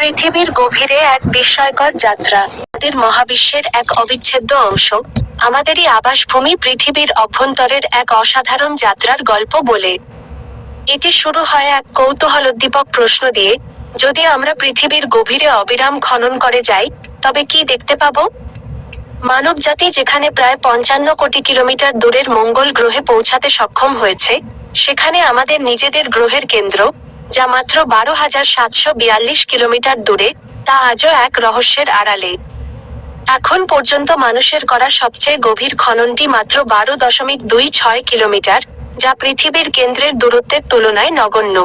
পৃথিবীর গভীরে এক বিস্ময়কর যাত্রা। আমাদের মহাবিশ্বের এক অবিচ্ছেদ্য অংশ, আমাদেরই আবাসভূমি পৃথিবীর অভ্যন্তরের এক অসাধারণ যাত্রার গল্প বলে। এটি শুরু হয় এক কৌতূহলোদ্দীপক প্রশ্ন দিয়ে, যদি আমরা পৃথিবীর গভীরে অবিরাম খনন করে যাই, তবে কি দেখতে পাব? মানবজাতি যেখানে প্রায় 55 কোটি কিলোমিটার দূরের মঙ্গল গ্রহে পৌঁছাতে সক্ষম হয়েছে, সেখানে আমাদের নিজেদের গ্রহের কেন্দ্র, যা মাত্র 12,742 কিলোমিটার দূরে, তা আজও এক রহস্যের আড়ালে। এখন পর্যন্ত মানুষের করা সবচেয়ে গভীর খননটি মাত্র 12.26 কিলোমিটার, যা পৃথিবীর কেন্দ্রের দূরত্বের তুলনায় নগণ্য।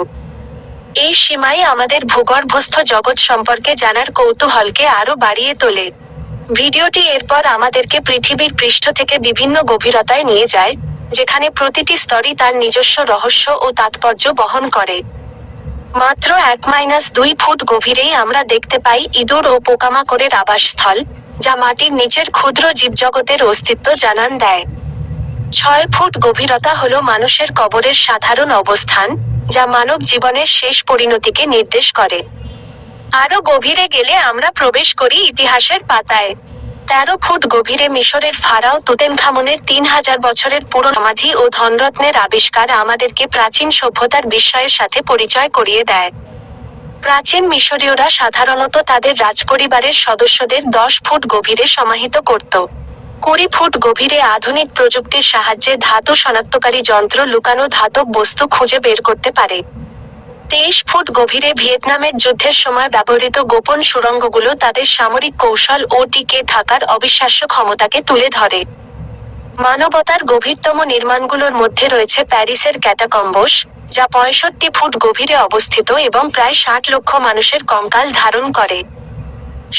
এই সীমাই আমাদের ভূগর্ভস্থ জগৎ সম্পর্কে জানার কৌতূহলকে আরও বাড়িয়ে তোলে। ভিডিওটি এরপর আমাদেরকে পৃথিবীর পৃষ্ঠ থেকে বিভিন্ন গভীরতায় নিয়ে যায়, যেখানে প্রতিটি স্তরই তার নিজস্ব রহস্য ও তাৎপর্য বহন করে। মাত্র 1-2 ফুট গভীরেই আমরা দেখতে পাই ইঁদুর ও পোকামাকড়ের আবাসস্থল, যা মাটির নিচের ক্ষুদ্র জীবজগতের অস্তিত্ব জানান দেয়। 6 ফুট গভীরতা হল মানুষের কবরের সাধারণ অবস্থান, যা মানব জীবনের শেষ পরিণতিকে নির্দেশ করে। আরও গভীরে গেলে আমরা প্রবেশ করি ইতিহাসের পাতায়। 13 ফুট গভীরে মিশরের ফারাও তুতেনখামুনের 3000 বছরের পুরনো সমাধি ও ধনরত্নের আবিষ্কার আমাদেরকে প্রাচীন সভ্যতার বিস্ময়ের সাথে পরিচয় করিয়ে দেয়। প্রাচীন মিশরীয়রা সাধারণত তাদের রাজপরিবারের সদস্যদের 10 ফুট গভীরে সমাহিত করত। 20 ফুট গভীরে আধুনিক প্রযুক্তির সাহায্যে ধাতু শনাক্তকারী যন্ত্র লুকানো ধাতব বস্তু খুঁজে বের করতে পারে। 23 ফুট গভীরে ভিয়েতনামের যুদ্ধের সময় ব্যবহৃত গোপন সুড়ঙ্গগুলো তাদের সামরিক কৌশল ও টিকে থাকার অবিশ্বাস্য ক্ষমতাকে তুলে ধরে। মানবতার গভীরতম নির্মাণগুলোর মধ্যে রয়েছে প্যারিসের ক্যাটাকম্বস, যা 65 ফুট গভীরে অবস্থিত এবং প্রায় 60 লক্ষ মানুষের কঙ্কাল ধারণ করে।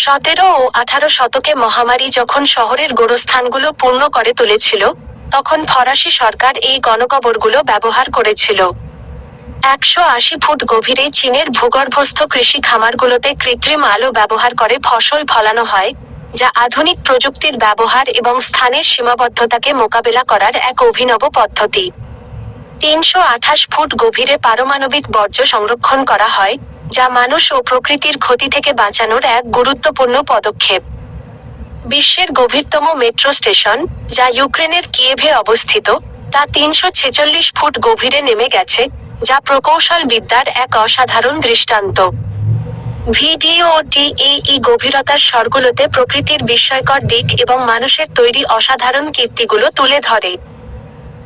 17 ও 18 শতকে মহামারী যখন শহরের গোরস্থানগুলো পূর্ণ করে তুলেছিল, তখন ফরাসি সরকার এই গণকবরগুলো ব্যবহার করেছিল। 180 ফুট গভীরে চীনের ভূগর্ভস্থ কৃষি খামারগুলোতে কৃত্রিম আলো ব্যবহার করে ফসল ফলানো হয়, যা আধুনিক প্রযুক্তির ব্যবহার এবং স্থানের সীমাবদ্ধতাকে মোকাবেলা করার এক অভিনব পদ্ধতি। 328 ফুট গভীরে পারমাণবিক বর্জ্য সংরক্ষণ করা হয়, যা মানুষ ও প্রকৃতির ক্ষতি থেকে বাঁচানোর এক গুরুত্বপূর্ণ পদক্ষেপ। বিশ্বের গভীরতম মেট্রো স্টেশন, যা ইউক্রেনের কিয়েভে অবস্থিত, তা 346 ফুট গভীরে নেমে গেছে, যা প্রকৌশল বিদ্যার এক অসাধারণ দৃষ্টান্ত। ভিডিওটি গভীরতার স্বরগুলোতে প্রকৃতির বিস্ময়কর দিক এবং মানুষের তৈরি অসাধারণ কীর্তিগুলো তুলে ধরে।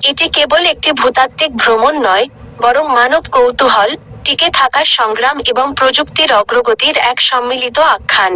এটি কেবল একটি ভূতাত্ত্বিক ভ্রমণ নয়, বরং মানব কৌতূহল, টিকে থাকার সংগ্রাম এবং প্রযুক্তির অগ্রগতির এক সম্মিলিত আখ্যান।